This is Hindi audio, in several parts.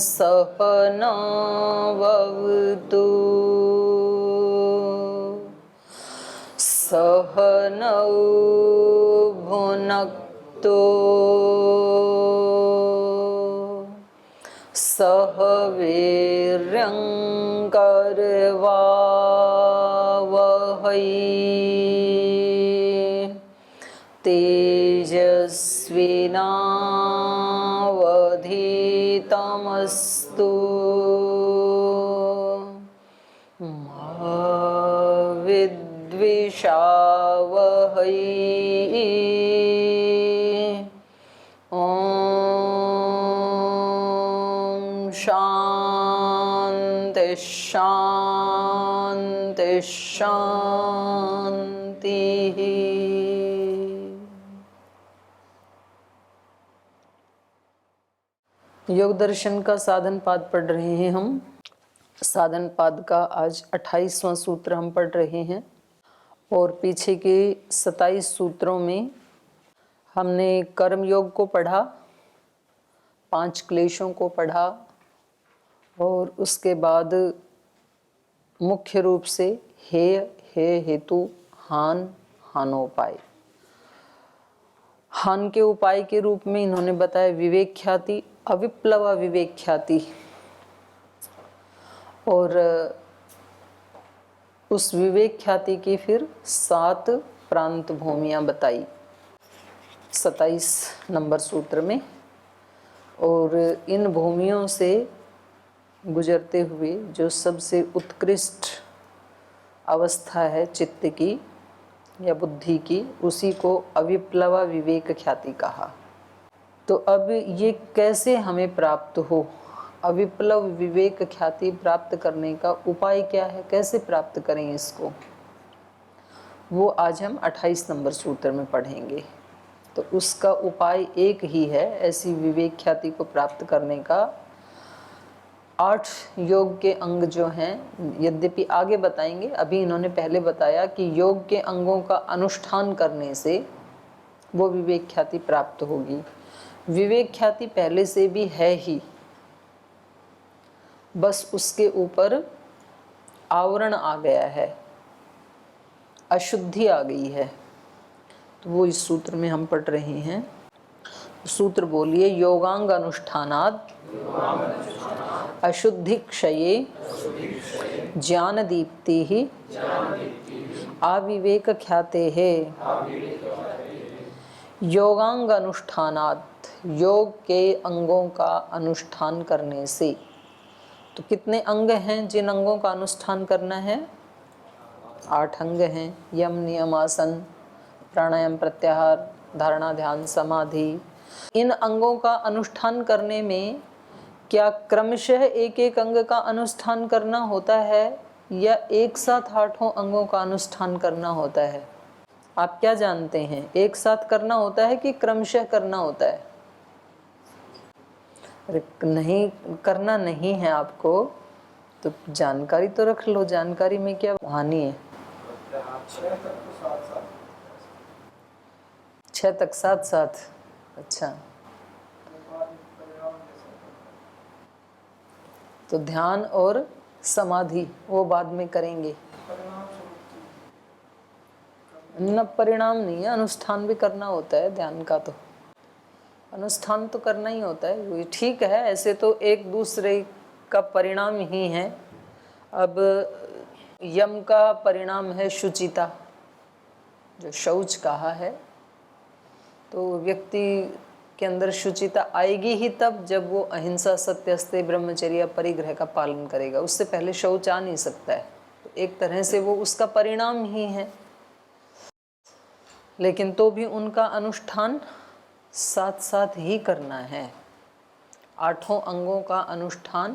सहनावतु सहनौ भुनक्तु सह वीर्यङ्करवावहै तेजस्विनावधीतमस्तु मा विद्विषावहै। शांति शांति शांति। योग दर्शन का साधन पाद पढ़ रहे हैं हम। साधन पाद का आज 28वां सूत्र हम पढ़ रहे हैं और पीछे के 27 सूत्रों में हमने कर्म योग को पढ़ा, 5 क्लेशों को पढ़ा और उसके बाद मुख्य रूप से हेय, हेय हेतु, हान, हानोपाय। हान के उपाय के रूप में इन्होंने बताया विवेक ख्याति, अविप्लवा विवेक ख्याति और उस विवेक ख्याति की फिर 7 प्रांत भूमियां बताई 27 नंबर सूत्र में। और इन भूमियों से गुजरते हुए जो सबसे उत्कृष्ट अवस्था है चित्त की या बुद्धि की, उसी को अविप्लवा विवेक ख्याति कहा। तो अब ये कैसे हमें प्राप्त हो, अविप्लव विवेक ख्याति प्राप्त करने का उपाय क्या है, कैसे प्राप्त करें इसको, वो आज हम 28 नंबर सूत्र में पढ़ेंगे। तो उसका उपाय एक ही है, ऐसी विवेक ख्याति को प्राप्त करने का। 8 योग के अंग जो हैं, यद्यपि आगे बताएंगे, अभी इन्होंने पहले बताया कि योग के अंगों का अनुष्ठान करने से वो विवेक ख्याति प्राप्त होगी। विवेक ख्याति पहले से भी है ही, बस उसके ऊपर आवरण आ गया है, अशुद्धि आ गई है। तो वो इस सूत्र में हम पढ़ रहे हैं। सूत्र बोलिए, योगांग अनुष्ठानात् अशुद्धि क्षये ज्ञान दीप्ति ही अविवेक ख्याते है। योगांग अनुष्ठानात्, योग के अंगों का अनुष्ठान करने से। तो कितने अंग हैं जिन अंगों का अनुष्ठान करना है? 8 अंग हैं। यम, नियम, आसन, प्राणायाम, प्रत्याहार, धारणा, ध्यान, समाधि। इन अंगों का अनुष्ठान करने में क्या क्रमशः एक एक अंग का अनुष्ठान करना होता है या एक साथ 8 अंगों का अनुष्ठान करना होता है? आप क्या जानते हैं, एक साथ करना होता है कि क्रमशः करना होता है? अरे नहीं, करना नहीं है आपको तो जानकारी तो रख लो, जानकारी में क्या हानि है। 6 तक साथ साथ। अच्छा, तो ध्यान और समाधि वो बाद में करेंगे। न, परिणाम नहीं है, अनुष्ठान भी करना होता है। ध्यान का तो अनुष्ठान तो करना ही होता है, ठीक है। ऐसे तो एक दूसरे का परिणाम ही है। अब यम का परिणाम है शुचिता, जो शौच कहा है। तो व्यक्ति के अंदर शुचिता आएगी ही तब जब वो अहिंसा, सत्य, अस्तेय, ब्रह्मचर्य, परिग्रह का पालन करेगा। उससे पहले शौच आ नहीं सकता है। तो एक तरह से वो उसका परिणाम ही है। लेकिन तो भी उनका अनुष्ठान साथ साथ ही करना है। 8 अंगों का अनुष्ठान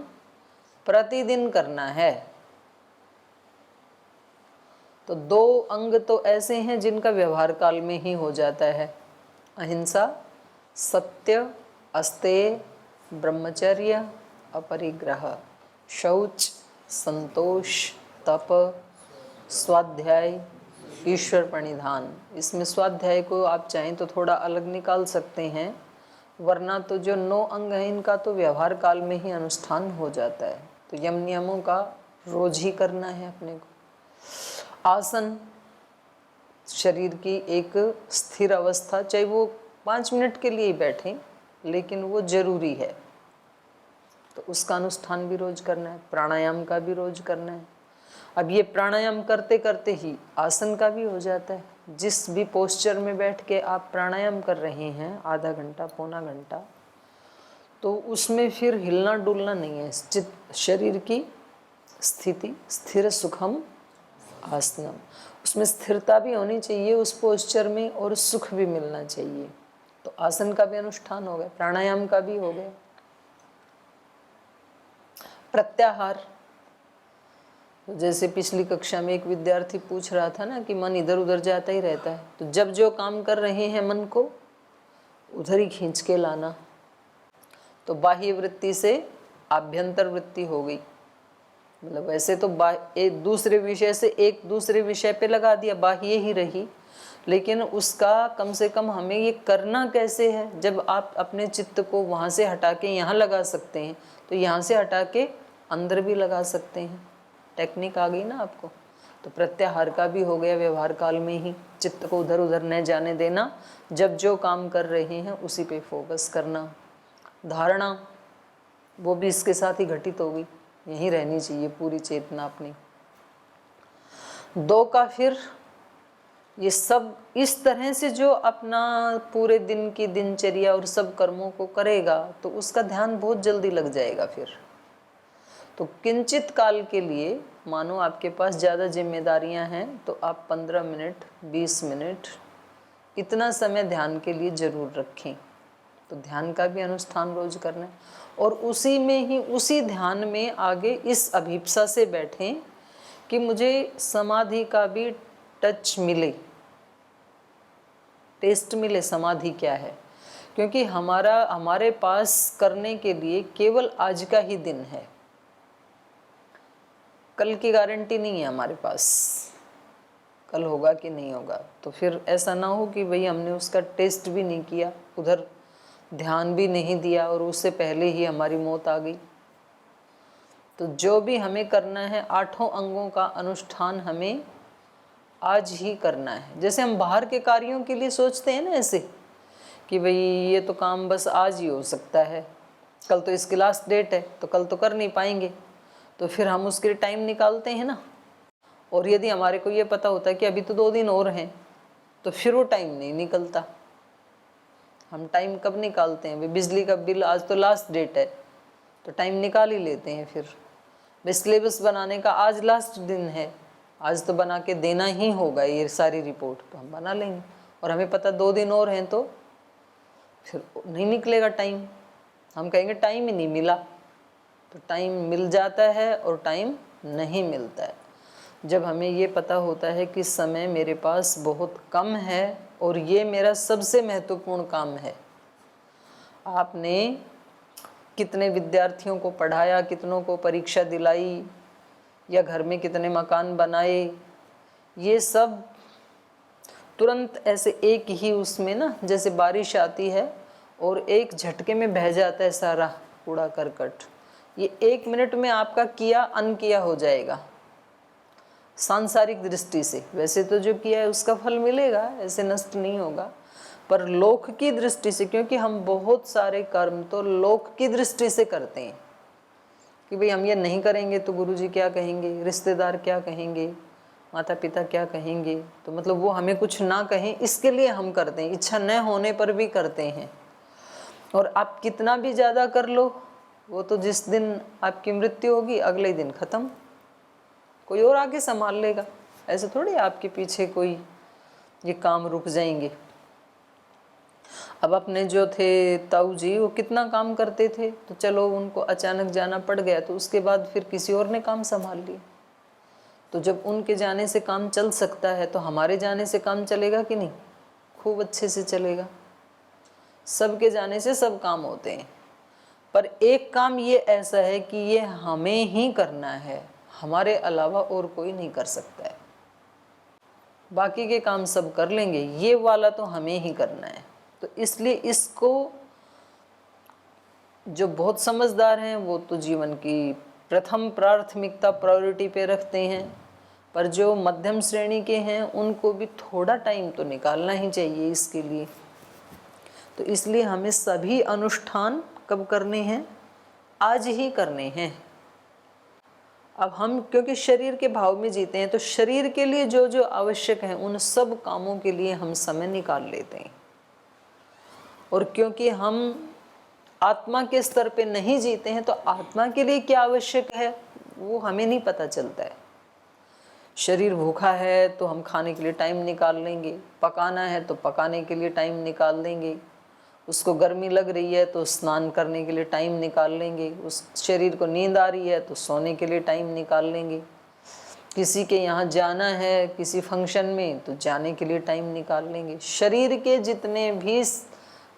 प्रतिदिन करना है। तो 2 अंग तो ऐसे हैं जिनका व्यवहार काल में ही हो जाता है। अहिंसा, सत्य, अस्तेय, ब्रह्मचर्य, अपरिग्रह, शौच, संतोष, तप, स्वाध्याय, ईश्वर प्रणिधान। इसमें स्वाध्याय को आप चाहें तो थोड़ा अलग निकाल सकते हैं। वरना तो जो 9 अंग हैं इनका तो व्यवहार काल में ही अनुष्ठान हो जाता है। तो यम नियमों का रोज ही करना है अपने को। आसन शरीर की एक स्थिर अवस्था, चाहे वो 5 मिनट के लिए ही बैठें, लेकिन वो जरूरी है, तो उसका अनुष्ठान भी रोज करना है। प्राणायाम का भी रोज करना है। अब ये प्राणायाम करते करते ही आसन का भी हो जाता है। जिस भी पोस्चर में बैठ के आप प्राणायाम कर रहे हैं आधा घंटा पौना घंटा, तो उसमें फिर हिलना डुलना नहीं है। शरीर की स्थिति स्थिर सुखम आसनम, उसमें स्थिरता भी होनी चाहिए उस पोस्चर में, और सुख भी मिलना चाहिए। तो आसन का भी अनुष्ठान हो गया, प्राणायाम का भी हो गया। प्रत्याहार, जैसे पिछली कक्षा में एक विद्यार्थी पूछ रहा था ना कि मन इधर उधर जाता ही रहता है, तो जब जो काम कर रहे हैं मन को उधर ही खींच के लाना। तो बाह्य वृत्ति से आभ्यंतर वृत्ति हो गई, मतलब वैसे तो एक दूसरे विषय से एक दूसरे विषय पे लगा दिया, बाह्य ही रही, लेकिन उसका कम से कम हमें ये करना कैसे है। जब आप अपने चित्त को वहाँ से हटा के यहाँ लगा सकते हैं, तो यहाँ से हटा के अंदर भी लगा सकते हैं। टेक्निक आ गई ना आपको। तो प्रत्याहार का भी हो गया, व्यवहार काल में ही चित्त को उधर उधर न जाने देना, जब जो काम कर रहे हैं उसी पे फोकस करना। धारणा, वो भी इसके साथ ही घटित हो गई, यहीं रहनी चाहिए पूरी चेतना अपनी। 2 का फिर ये सब इस तरह से जो अपना पूरे दिन की दिनचर्या और सब कर्मों को करेगा, तो उसका ध्यान बहुत जल्दी लग जाएगा फिर। तो किंचित काल के लिए, मानो आपके पास ज़्यादा जिम्मेदारियां हैं, तो आप 15 मिनट 20 मिनट इतना समय ध्यान के लिए ज़रूर रखें। तो ध्यान का भी अनुष्ठान रोज करना है, और उसी में ही उसी ध्यान में आगे इस अभिप्सा से बैठें कि मुझे समाधि का भी टच मिले, टेस्ट मिले समाधि क्या है। क्योंकि हमारे पास करने के लिए केवल आज का ही दिन है, कल की गारंटी नहीं है हमारे पास, कल होगा कि नहीं होगा। तो फिर ऐसा ना हो कि भाई हमने उसका टेस्ट भी नहीं किया, उधर ध्यान भी नहीं दिया और उससे पहले ही हमारी मौत आ गई। तो जो भी हमें करना है, 8 अंगों का अनुष्ठान हमें आज ही करना है। जैसे हम बाहर के कार्यों के लिए सोचते हैं ना ऐसे कि भाई ये तो काम बस आज ही हो सकता है, कल तो इसकी लास्ट डेट है, तो कल तो कर नहीं पाएंगे, तो फिर हम उसके लिए टाइम निकालते हैं ना। और यदि हमारे को ये पता होता है कि अभी तो 2 दिन और हैं, तो फिर वो टाइम नहीं निकलता। हम टाइम कब निकालते हैं भाई, बिजली का बिल आज तो लास्ट डेट है, तो टाइम निकाल ही लेते हैं। फिर सिलेबस बनाने का आज लास्ट दिन है, आज तो बना के देना ही होगा ये सारी रिपोर्ट, तो हम बना लेंगे। और हमें पता 2 दिन और हैं, तो फिर नहीं निकलेगा टाइम, हम कहेंगे टाइम ही नहीं मिला। तो टाइम मिल जाता है और टाइम नहीं मिलता है जब हमें ये पता होता है कि समय मेरे पास बहुत कम है और ये मेरा सबसे महत्वपूर्ण काम है। आपने कितने विद्यार्थियों को पढ़ाया, कितनों को परीक्षा दिलाई, या घर में कितने मकान बनाए, ये सब तुरंत ऐसे एक ही उसमें ना, जैसे बारिश आती है और एक झटके में बह जाता है सारा कूड़ा करकट, ये 1 मिनट में आपका किया अनकिया हो जाएगा। सांसारिक दृष्टि से वैसे तो जो किया है उसका फल मिलेगा, ऐसे नष्ट नहीं होगा, पर लोक की दृष्टि से, क्योंकि हम बहुत सारे कर्म तो लोक की दृष्टि से करते हैं कि भाई हम ये नहीं करेंगे तो गुरुजी क्या कहेंगे, रिश्तेदार क्या कहेंगे, माता पिता क्या कहेंगे, तो मतलब वो हमें कुछ ना कहें इसके लिए हम करते हैं, इच्छा न होने पर भी करते हैं। और आप कितना भी ज़्यादा कर लो, वो तो जिस दिन आपकी मृत्यु होगी अगले दिन ख़त्म, कोई और आके संभाल लेगा। ऐसे थोड़ी आपके पीछे कोई ये काम रुक जाएंगे। अब अपने जो थे ताऊ जी, वो कितना काम करते थे, तो चलो उनको अचानक जाना पड़ गया, तो उसके बाद फिर किसी और ने काम संभाल लिया। तो जब उनके जाने से काम चल सकता है, तो हमारे जाने से काम चलेगा कि नहीं? खूब अच्छे से चलेगा। सबके जाने से सब काम होते हैं, पर एक काम ये ऐसा है कि ये हमें ही करना है, हमारे अलावा और कोई नहीं कर सकता है। बाकी के काम सब कर लेंगे, ये वाला तो हमें ही करना है। तो इसलिए इसको जो बहुत समझदार हैं वो तो जीवन की प्रथम प्राथमिकता प्रायोरिटी पे रखते हैं, पर जो मध्यम श्रेणी के हैं उनको भी थोड़ा टाइम तो निकालना ही चाहिए इसके लिए। तो इसलिए हमें सभी अनुष्ठान कब करने हैं? आज ही करने हैं। अब हम क्योंकि शरीर के भाव में जीते हैं, तो शरीर के लिए जो जो आवश्यक है उन सब कामों के लिए हम समय निकाल लेते हैं। और क्योंकि हम आत्मा के स्तर पे नहीं जीते हैं, तो आत्मा के लिए क्या आवश्यक है वो हमें नहीं पता चलता है। शरीर भूखा है तो हम खाने के लिए टाइम निकाल लेंगे, पकाना है तो पकाने के लिए टाइम निकाल देंगे, उसको गर्मी लग रही है तो स्नान करने के लिए टाइम निकाल लेंगे, उस शरीर को नींद आ रही है तो सोने के लिए टाइम निकाल लेंगे, किसी के यहाँ जाना है किसी फंक्शन में तो जाने के लिए टाइम निकाल लेंगे। शरीर के जितने भी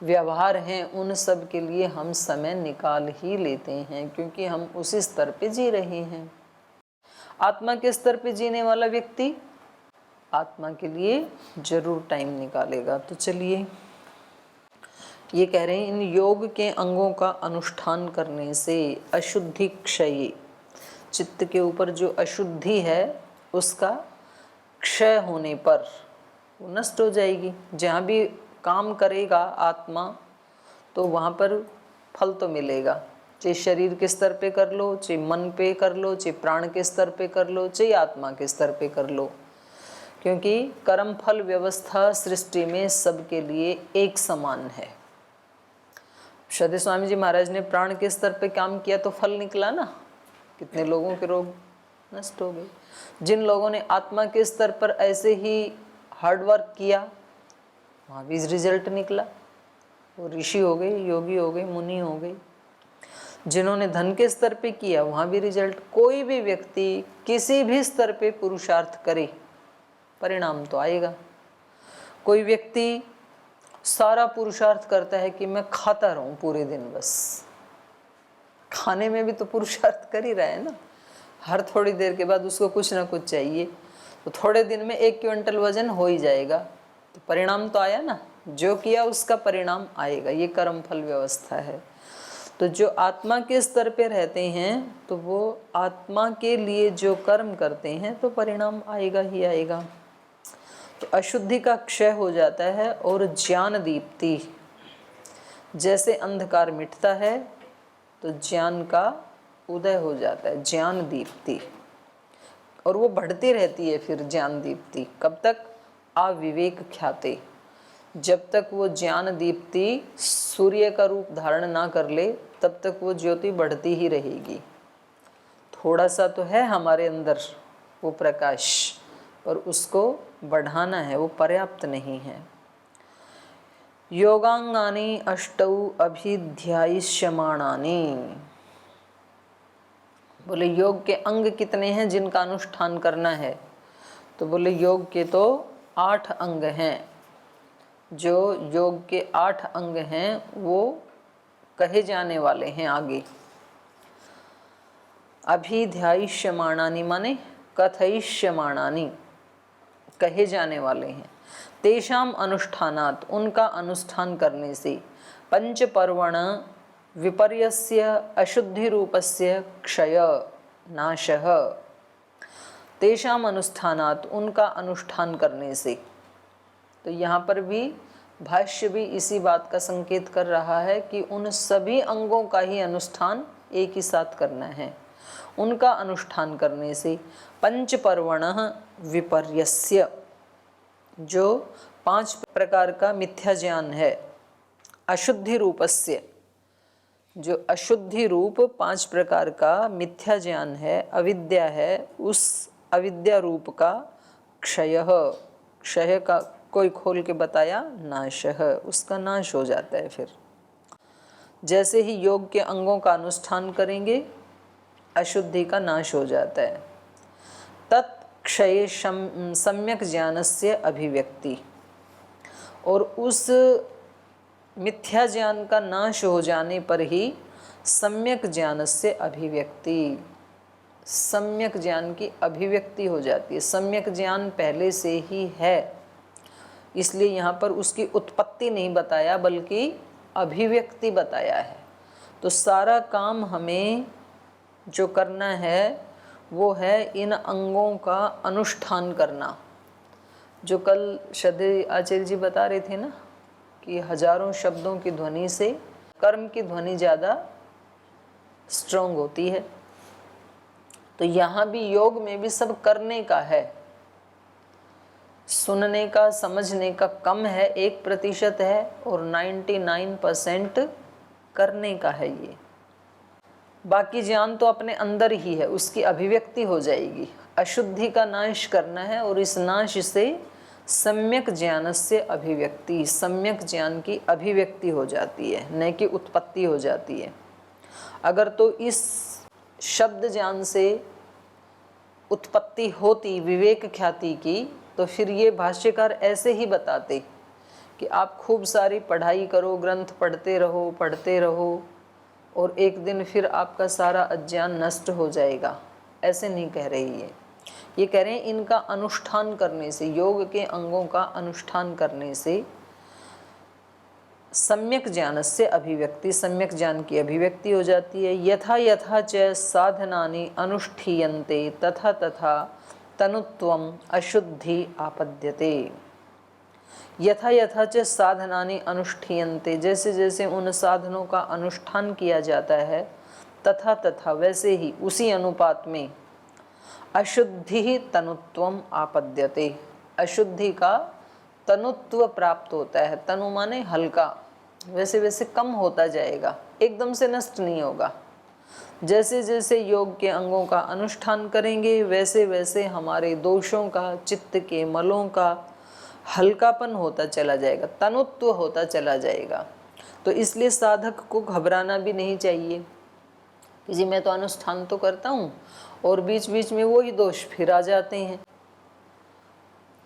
व्यवहार हैं उन सब के लिए हम समय निकाल ही लेते हैं, क्योंकि हम उसी स्तर पे जी रहे हैं। आत्मा के स्तर पे जीने वाला व्यक्ति आत्मा के लिए जरूर टाइम निकालेगा। तो चलिए, ये कह रहे हैं इन योग के अंगों का अनुष्ठान करने से अशुद्धि क्षय, चित्त के ऊपर जो अशुद्धि है उसका क्षय होने पर वो नष्ट हो जाएगी। जहाँ भी काम करेगा आत्मा तो वहाँ पर फल तो मिलेगा, चाहे शरीर के स्तर पे कर लो, चाहे मन पे कर लो, चाहे प्राण के स्तर पे कर लो, चाहे आत्मा के स्तर पे कर लो, क्योंकि कर्म फल व्यवस्था सृष्टि में सबके लिए एक समान है। श्रद्धेय स्वामी जी महाराज ने प्राण के स्तर पे काम किया तो फल निकला ना, कितने लोगों के रोग नष्ट हो गए। जिन लोगों ने आत्मा के स्तर पर ऐसे ही हार्ड वर्क किया वहाँ भी रिजल्ट निकला, वो ऋषि हो गए, योगी हो गए, मुनि हो गए। जिन्होंने धन के स्तर पे किया वहाँ भी रिजल्ट। कोई भी व्यक्ति किसी भी स्तर पे पुरुषार्थ करे परिणाम तो आएगा। कोई व्यक्ति सारा पुरुषार्थ करता है कि मैं खाता रहूं पूरे दिन, बस खाने में भी तो पुरुषार्थ कर ही रहा है ना, हर थोड़ी देर के बाद उसको कुछ ना कुछ चाहिए, तो थोड़े दिन में 1 क्विंटल वजन हो ही जाएगा, तो परिणाम तो आया ना, जो किया उसका परिणाम आएगा। ये कर्म फल व्यवस्था है। तो जो आत्मा के स्तर पे रहते हैं तो वो आत्मा के लिए जो कर्म करते हैं तो परिणाम आएगा ही आएगा। तो अशुद्धि का क्षय हो जाता है और ज्ञान दीप्ति, जैसे अंधकार मिटता है तो ज्ञान का उदय हो जाता है, ज्ञान दीप्ति, और वो बढ़ती रहती है फिर ज्ञान दीप्ति। कब तक? अविवेक ख्याते, जब तक वो ज्ञान दीप्ति सूर्य का रूप धारण ना कर ले तब तक वो ज्योति बढ़ती ही रहेगी। थोड़ा सा तो है हमारे अंदर वो प्रकाश, पर उसको बढ़ाना है, वो पर्याप्त नहीं है। योगांगानि अष्टौ अभिध्यायिष्यमाणानि, बोले योग के अंग कितने हैं जिनका अनुष्ठान करना है? तो बोले योग के तो 8 अंग हैं। जो योग के 8 अंग हैं वो कहे जाने वाले हैं आगे। अभिध्यायिष्यमाणानि माने कथयिष्यमाणानि, कहे जाने वाले हैं। तेषाम अनुष्ठानात्, उनका अनुष्ठान करने से, पंचपर्वण विपर्यस्य अशुद्धि रूपस्य क्षय नाशः, तेषाम अनुष्ठानात्, उनका अनुष्ठान करने से। तो यहाँ पर भी भाष्य भी इसी बात का संकेत कर रहा है कि उन सभी अंगों का ही अनुष्ठान एक ही साथ करना है। उनका अनुष्ठान करने से पंचपर्वणः विपर्यस्य, जो 5 प्रकार का मिथ्या ज्ञान है, अशुद्धि रूपस्य, जो अशुद्धि रूप 5 प्रकार का मिथ्या ज्ञान है, अविद्या है, उस अविद्या रूप का क्षय, क्षय का कोई खोल के बताया, नाशः, उसका नाश हो जाता है। फिर जैसे ही योग के अंगों का अनुष्ठान करेंगे अशुद्धि का नाश हो जाता है। तत्क्षये सम्यक ज्ञानस्य अभिव्यक्ति, और उस मिथ्या ज्ञान का नाश हो जाने पर ही सम्यक ज्ञानस्य अभिव्यक्ति, सम्यक ज्ञान की अभिव्यक्ति हो जाती है। सम्यक ज्ञान पहले से ही है, इसलिए यहाँ पर उसकी उत्पत्ति नहीं बताया बल्कि अभिव्यक्ति बताया है। तो सारा काम हमें जो करना है वो है इन अंगों का अनुष्ठान करना। जो कल श्रद्धेय आचार्य जी बता रहे थे ना कि हजारों शब्दों की ध्वनि से कर्म की ध्वनि ज़्यादा स्ट्रांग होती है, तो यहाँ भी योग में भी सब करने का है, सुनने का समझने का कम है, 1% है, और 99% करने का है। ये बाकी ज्ञान तो अपने अंदर ही है, उसकी अभिव्यक्ति हो जाएगी। अशुद्धि का नाश करना है और इस नाश से सम्यक ज्ञान से अभिव्यक्ति, सम्यक ज्ञान की अभिव्यक्ति हो जाती है, न कि उत्पत्ति हो जाती है। अगर तो इस शब्द ज्ञान से उत्पत्ति होती विवेक ख्याति की, तो फिर ये भाष्यकार ऐसे ही बताते कि आप खूब सारी पढ़ाई करो, ग्रंथ पढ़ते रहो और एक दिन फिर आपका सारा अज्ञान नष्ट हो जाएगा। ऐसे नहीं कह रही है, ये कह रहे हैं इनका अनुष्ठान करने से, योग के अंगों का अनुष्ठान करने से सम्यक ज्ञान से अभिव्यक्ति, सम्यक ज्ञान की अभिव्यक्ति हो जाती है। यथा यथा च साधनानि अनुष्ठीयन्ते तथा तथा तनुत्वम अशुद्धि आपद्यते। यथा यथा च साधनानि अनुष्ठीयन्ते, जैसे जैसे उन साधनों का अनुष्ठान किया जाता है, तथा तथा वैसे ही उसी अनुपात में अशुद्धि तनुत्वम आपद्यते, अशुद्धि का तनुत्व प्राप्त होता है। तनु माने हल्का, वैसे वैसे कम होता जाएगा, एकदम से नष्ट नहीं होगा। जैसे जैसे योग के अंगों का अनुष्ठान करेंगे वैसे वैसे हमारे दोषों का, चित्त के मलों का हल्कापन होता चला जाएगा, तनुत्व होता चला जाएगा। तो इसलिए साधक को घबराना भी नहीं चाहिए कि जी मैं तो अनुष्ठान तो करता हूँ और बीच बीच में वही दोष फिर आ जाते हैं,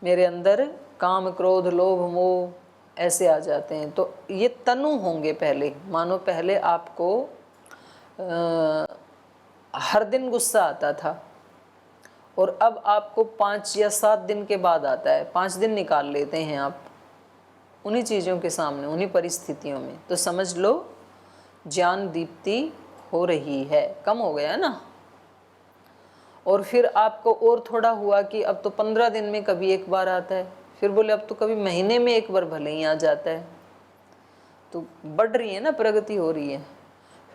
मेरे अंदर काम क्रोध लोभ मोह ऐसे आ जाते हैं। तो ये तनु होंगे। पहले मानो पहले आपको हर दिन गुस्सा आता था और अब आपको 5 या 7 दिन के बाद आता है, 5 दिन निकाल लेते हैं आप उन्हीं चीज़ों के सामने, उन्हीं परिस्थितियों में, तो समझ लो ज्ञान दीप्ति हो रही है, कम हो गया ना। और फिर आपको और थोड़ा हुआ कि अब तो 15 दिन में कभी एक बार आता है, फिर बोले अब तो कभी महीने में एक बार भले ही आ जाता है, तो बढ़ रही है ना, प्रगति हो रही है।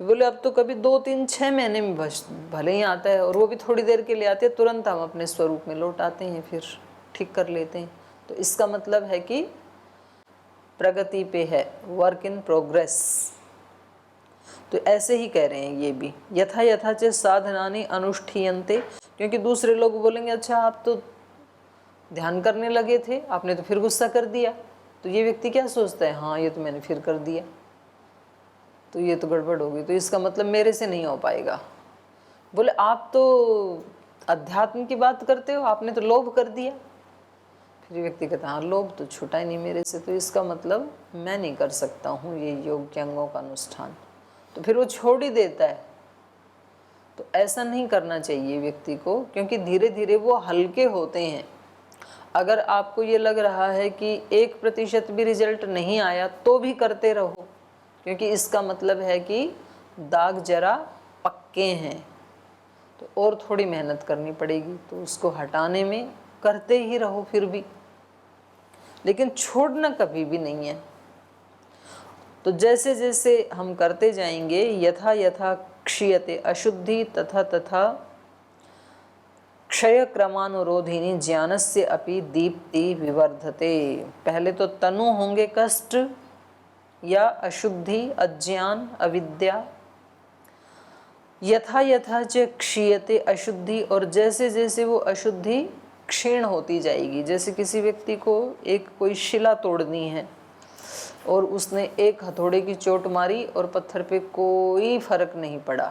फिर बोले अब तो कभी 2 3 6 महीने में भले ही आता है, और वो भी थोड़ी देर के लिए आते हैं, तुरंत हम अपने स्वरूप में लौट आते हैं, फिर ठीक कर लेते हैं। तो इसका मतलब है कि प्रगति पे है, वर्क इन प्रोग्रेस। तो ऐसे ही कह रहे हैं ये भी, यथा यथा च साधनानि अनुष्ठीयन्ते। क्योंकि दूसरे लोग बोलेंगे अच्छा आप तो ध्यान करने लगे थे, आपने तो फिर गुस्सा कर दिया, तो ये व्यक्ति क्या सोचता है, हाँ ये तो मैंने फिर कर दिया, तो ये तो गड़बड़ हो गई, तो इसका मतलब मेरे से नहीं हो पाएगा। बोले आप तो अध्यात्म की बात करते हो, आपने तो लोभ कर दिया। फिर व्यक्ति कहता है हाँ लोभ तो छूटा ही नहीं मेरे से, तो इसका मतलब मैं नहीं कर सकता हूँ ये योग के अंगों का अनुष्ठान, तो फिर वो छोड़ ही देता है। तो ऐसा नहीं करना चाहिए व्यक्ति को, क्योंकि धीरे धीरे वो हल्के होते हैं। अगर आपको ये लग रहा है कि 1% भी रिजल्ट नहीं आया तो भी करते रहो, क्योंकि इसका मतलब है कि दाग जरा पक्के हैं, तो और थोड़ी मेहनत करनी पड़ेगी, तो उसको हटाने में करते ही रहो फिर भी, लेकिन छोड़ना कभी भी नहीं है। तो जैसे जैसे हम करते जाएंगे, यथा यथा क्षीयते अशुद्धि तथा तथा क्षय क्रमानुरोधिनी ज्ञानस्य अपि दीप्ति विवर्धते। पहले तो तनु होंगे कष्ट या अशुद्धि, अज्ञान, अविद्या। यथा यथा च क्षीयते अशुद्धि, और जैसे जैसे वो अशुद्धि क्षीण होती जाएगी। जैसे किसी व्यक्ति को एक कोई शिला तोड़नी है और उसने एक हथौड़े की चोट मारी और पत्थर पे कोई फर्क नहीं पड़ा,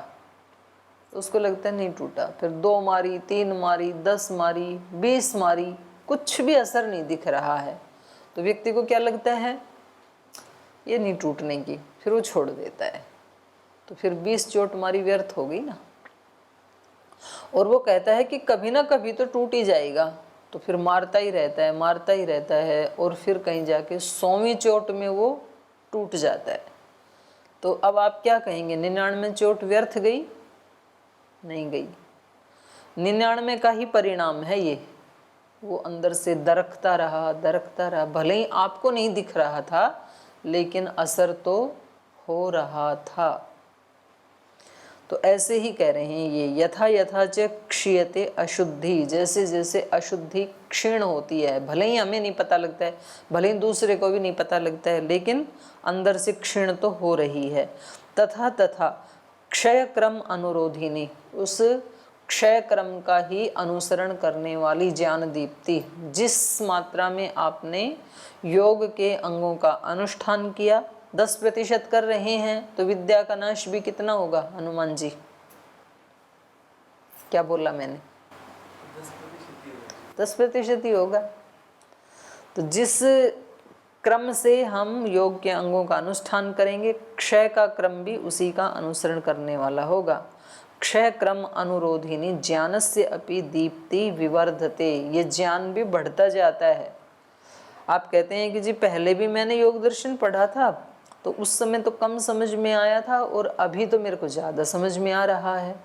तो उसको लगता है नहीं टूटा। फिर 2 मारी, 3 मारी, 10 मारी, 20 मारी, कुछ भी असर नहीं दिख रहा है, तो व्यक्ति को क्या लगता है ये नहीं टूटने की, फिर वो छोड़ देता है। तो फिर 20 चोट मारी व्यर्थ हो गई ना। और वो कहता है कि कभी ना कभी तो टूट ही जाएगा, तो फिर मारता ही रहता है, मारता ही रहता है, और फिर कहीं जाके 100वीं चोट में वो टूट जाता है। तो अब आप क्या कहेंगे, 99 चोट व्यर्थ गई? नहीं गई। 99 का ही परिणाम है ये। वो अंदर से दरकता रहा, भले ही आपको नहीं दिख रहा था लेकिन असर तो हो रहा था। तो ऐसे ही कह रहे हैं ये, यथा यथा च क्षीयते अशुद्धि, जैसे जैसे अशुद्धि क्षीण होती है, भले ही हमें नहीं पता लगता है, भले ही दूसरे को भी नहीं पता लगता है, लेकिन अंदर से क्षीण तो हो रही है। तथा तथा क्षय क्रम अनुरोधिनी, उस क्षय क्रम का ही अनुसरण करने वाली ज्ञान दीप्ति, जिस मात्रा में आपने योग के अंगों का अनुष्ठान किया, 10% कर रहे हैं तो विद्या का नाश भी कितना होगा हनुमान जी? क्या बोला मैंने? 10% ही होगा। तो जिस क्रम से हम योग के अंगों का अनुष्ठान करेंगे, क्षय का क्रम भी उसी का अनुसरण करने वाला होगा। क्षय क्रम अनुरोधिनी ज्ञानस्य अपि दीप्ति विवर्धते, ये ज्ञान भी बढ़ता जाता है। आप कहते हैं कि जी पहले भी मैंने योग दर्शन पढ़ा था तो उस समय तो कम समझ में आया था और अभी तो मेरे को ज़्यादा समझ में आ रहा है।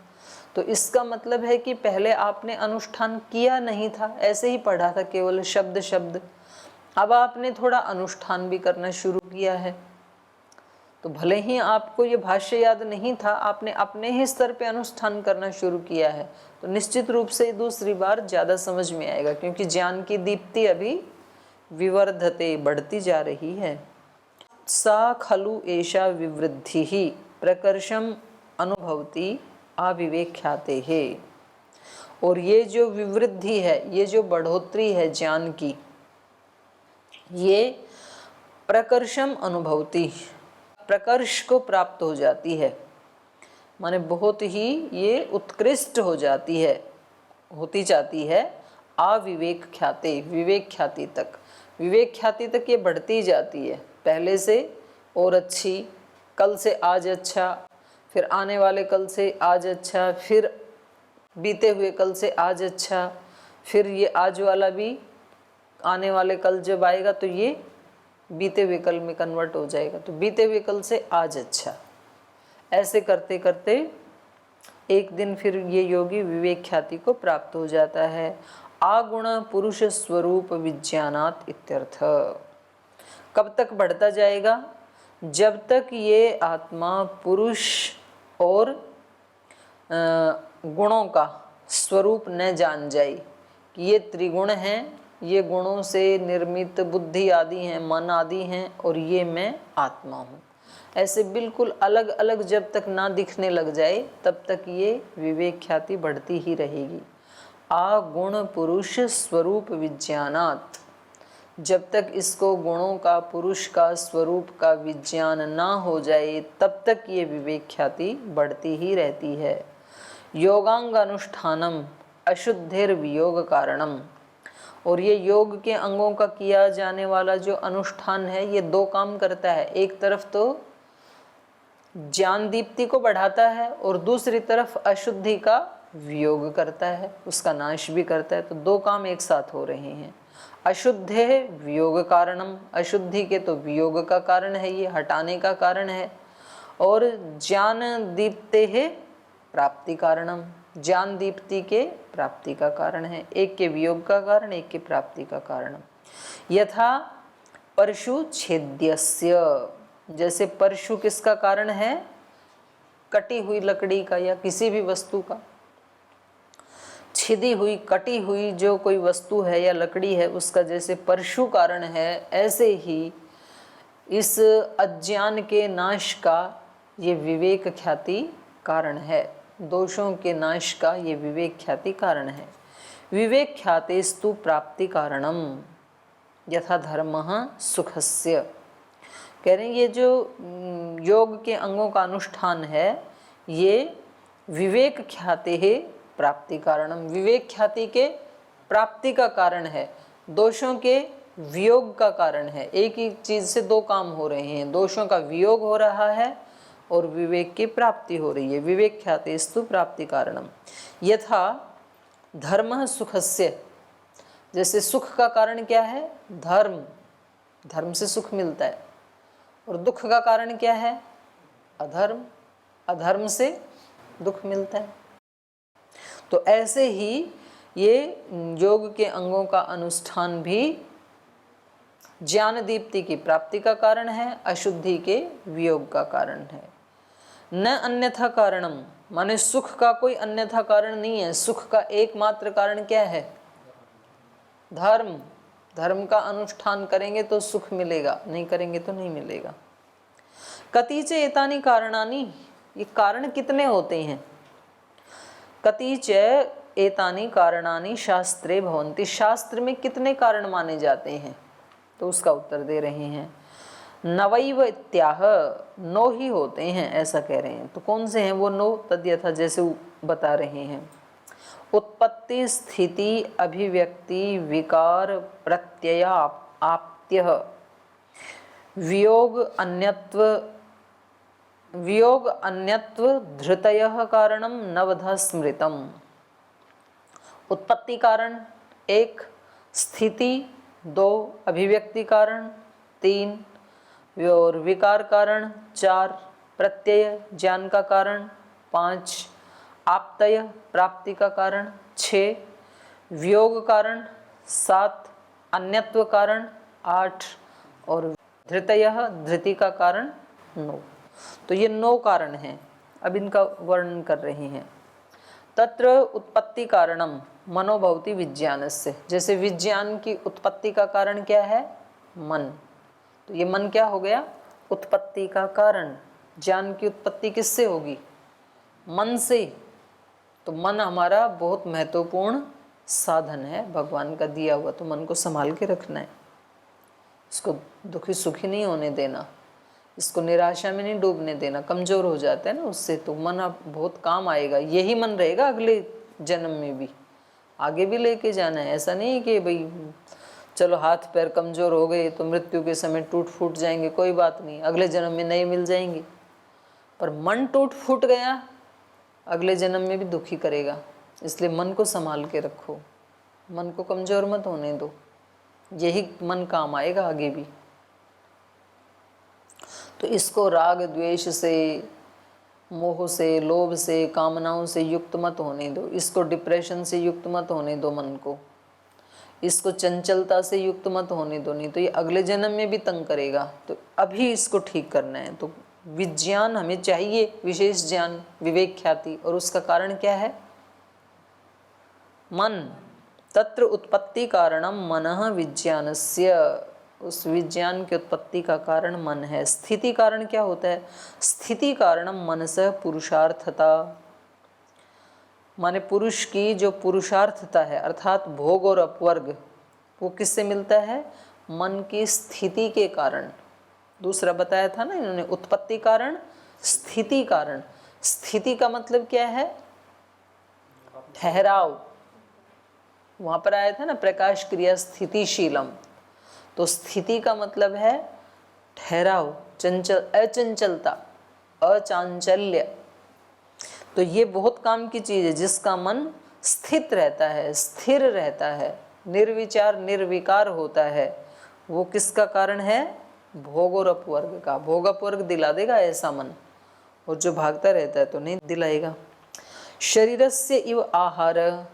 तो इसका मतलब है कि पहले आपने अनुष्ठान किया नहीं था, ऐसे ही पढ़ा था केवल शब्द शब्द। अब आपने थोड़ा अनुष्ठान भी करना शुरू किया है, तो भले ही आपको ये भाष्य याद नहीं था, आपने अपने ही स्तर पे अनुष्ठान करना शुरू किया है, तो निश्चित रूप से दूसरी बार ज़्यादा समझ में आएगा, क्योंकि ज्ञान की दीप्ति अभी विवर्धते, बढ़ती जा रही है। सा खलु एषा विवृद्धि ही प्रकर्षम अनुभवती अविवेख्याते है। और ये जो विवृद्धि है, ये जो बढ़ोतरी है ज्ञान की, ये प्रकर्षम अनुभवती, प्रकर्ष को प्राप्त हो जाती है, माने बहुत ही ये उत्कृष्ट हो जाती है, होती जाती है अविवेक ख्याते, विवेक ख्याति तक, विवेक ख्याति तक ये बढ़ती जाती है, पहले से और अच्छी, कल से आज अच्छा, फिर आने वाले कल से आज अच्छा, फिर बीते हुए कल से आज अच्छा, फिर ये आज वाला भी आने वाले कल जब आएगा तो ये बीते हुए कल में कन्वर्ट हो जाएगा, तो बीते हुए कल से आज अच्छा। ऐसे करते करते एक दिन फिर ये योगी विवेक ख्याति को प्राप्त हो जाता है। आगुण पुरुष स्वरूप विज्ञानात् इत्यर्थ। कब तक बढ़ता जाएगा? जब तक ये आत्मा पुरुष और गुणों का स्वरूप न जान जाए कि ये त्रिगुण हैं, ये गुणों से निर्मित बुद्धि आदि हैं, मन आदि हैं, और ये मैं आत्मा हूँ, ऐसे बिल्कुल अलग अलग जब तक ना दिखने लग जाए तब तक ये विवेक ख्याति बढ़ती ही रहेगी। आगुण पुरुष स्वरूप विज्ञानात्, जब तक इसको गुणों का, पुरुष का, स्वरूप का विज्ञान ना हो जाए तब तक ये विवेक ख्याति बढ़ती ही रहती है। योगांग अनुष्ठानम अशुद्धिर वियोग कारणम, और ये योग के अंगों का किया जाने वाला जो अनुष्ठान है ये दो काम करता है, एक तरफ तो ज्ञान दीप्ति को बढ़ाता है और दूसरी तरफ अशुद्धि का वियोग करता है, उसका नाश भी करता है। तो दो काम एक साथ हो रहे हैं। अशुद्धे वियोग कारणम, अशुद्धि के तो वियोग का कारण है, ये हटाने का कारण है, और ज्ञान दीप्ते है प्राप्ति कारणम, ज्ञान दीप्ति के प्राप्ति का कारण है, एक के वियोग का कारण, एक के प्राप्ति का कारण। यथा परशु छेद्यस्य, जैसे परशु किसका कारण है? कटी हुई लकड़ी का या किसी भी वस्तु का, छिदी हुई कटी हुई जो कोई वस्तु है या लकड़ी है उसका जैसे परशु कारण है, ऐसे ही इस अज्ञान के नाश का ये विवेक ख्याति कारण है, दोषों के नाश का ये विवेक ख्याति कारण है। विवेक ख्यातेस्तु प्राप्ति कारणम यथा धर्मः सुखस्य, कह रहे हैं ये जो योग के अंगों का अनुष्ठान है ये विवेक ख्याते है प्राप्ति कारणम, विवेक ख्याति के प्राप्ति का कारण है, दोषों के वियोग का कारण है। एक ही चीज से दो काम हो रहे हैं, दोषों का वियोग हो रहा है और विवेक की प्राप्ति हो रही है। विवेक ख्यातेस्तु प्राप्ति कारणम यथा धर्म सुखस्य, जैसे सुख का कारण क्या है? धर्म, धर्म से सुख मिलता है, और दुख का कारण क्या है? अधर्म, अधर्म से दुख मिलता है। तो ऐसे ही ये योग के अंगों का अनुष्ठान भी ज्ञान दीप्ति की प्राप्ति का कारण है, अशुद्धि के वियोग का कारण है। न अन्यथा कारणम, माने सुख का कोई अन्यथा कारण नहीं है। सुख का एकमात्र कारण क्या है? धर्म। धर्म का अनुष्ठान करेंगे तो सुख मिलेगा, नहीं करेंगे तो नहीं मिलेगा। कतिच एतानि कारणानि, ये कारण कितने होते हैं? कतिच एतानि कारणानि शास्त्रे भवन्ति, शास्त्र में कितने कारण माने जाते हैं? तो उसका उत्तर दे रहे हैं, नवैव इत्याह, 9 ही होते हैं, ऐसा कह रहे हैं। तो कौन से हैं वो 9? तद्यथा, जैसे बता रहे हैं। उत्पत्ति, स्थिति, अभिव्यक्ति, विकार, प्रत्यय, आप्त्य, वियोग, अन्यत्व, धृतयः कारणम नवधा स्मृतम। उत्पत्ति कारण 1, स्थिति 2, अभिव्यक्ति कारण 3, और विकार कारण 4, प्रत्यय ज्ञान का कारण 5, आप्तय प्राप्ति का कारण 6, वियोग कारण 7, अन्यत्व कारण 8 और धृतय धृति का कारण 9। तो ये 9 कारण हैं। अब इनका वर्णन कर रहे हैं। तत्र उत्पत्ति कारणम मनोभवति विज्ञानस्य, जैसे विज्ञान की उत्पत्ति का कारण क्या है? मन। तो ये मन क्या हो गया? उत्पत्ति का कारण। ज्ञान की उत्पत्ति किससे होगी? मन से। तो मन हमारा बहुत महत्वपूर्ण साधन है, भगवान का दिया हुआ। तो मन को संभाल के रखना है, इसको दुखी सुखी नहीं होने देना, इसको निराशा में नहीं डूबने देना। कमज़ोर हो जाता है ना उससे, तो मन अब बहुत काम आएगा। यही मन रहेगा अगले जन्म में भी, आगे भी लेके जाना है। ऐसा नहीं कि भाई चलो हाथ पैर कमज़ोर हो गए तो मृत्यु के समय टूट फूट जाएंगे, कोई बात नहीं, अगले जन्म में नए मिल जाएंगे। पर मन टूट फूट गया, अगले जन्म में भी दुखी करेगा। इसलिए मन को संभाल के रखो, मन को कमज़ोर मत होने दो, यही मन काम आएगा आगे भी। तो इसको राग द्वेष से, मोह से, लोभ से, कामनाओं से युक्त मत होने दो। इसको डिप्रेशन से युक्त मत होने दो मन को। इसको चंचलता से युक्त मत होने दो, नहीं तो ये अगले जन्म में भी तंग करेगा। तो अभी इसको ठीक करना है। तो विज्ञान हमें चाहिए, विशेष ज्ञान, विवेक ख्याति, और उसका कारण क्या है? मन। तत्र उत्पत्ति कारणम मनः विज्ञानस्य, उस विज्ञान की उत्पत्ति का कारण मन है। स्थिति कारण क्या होता है? स्थिति कारणम मनसः पुरुषार्थता, माने पुरुष की जो पुरुषार्थता है, अर्थात भोग और अपवर्ग, वो किससे मिलता है? मन की स्थिति के कारण। दूसरा बताया था ना इन्होंने, उत्पत्ति कारण, स्थिति कारण। स्थिति का मतलब क्या है? ठहराव। वहां पर आया था ना प्रकाश क्रिया स्थितिशीलम। तो स्थिति का मतलब है ठहराव, चंचल, अचंचलता, अचांचल्य। तो ये बहुत काम की चीज है। जिसका मन स्थित रहता है, स्थिर रहता है, निर्विचार निर्विकार होता है, वो किसका कारण है? भोग और अपवर्ग का। भोग अपवर्ग दिला देगा ऐसा मन, और जो भागता रहता है तो नहीं दिलाएगा। शरीरस्य इव आहार,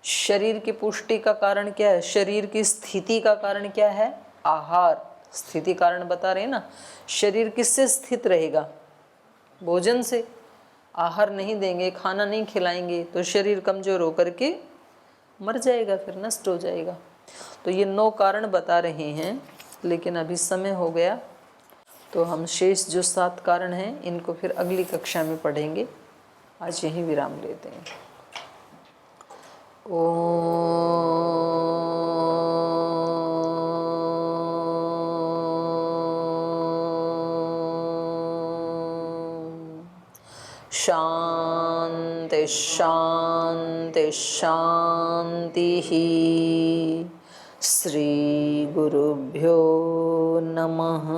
शरीर की पुष्टि का कारण क्या है? शरीर की स्थिति का कारण क्या है? आहार। स्थिति कारण बता रहे हैं ना। शरीर किससे स्थित रहेगा? भोजन से। आहार नहीं देंगे, खाना नहीं खिलाएंगे तो शरीर कमजोर होकर के मर जाएगा, फिर नष्ट हो जाएगा। तो ये 9 कारण बता रहे हैं, लेकिन अभी समय हो गया, तो हम शेष जो 7 कारण हैं इनको फिर अगली कक्षा में पढ़ेंगे। आज यहीं विराम लेते हैं। शांति शांति शांति। श्री गुरुभ्यो नमः।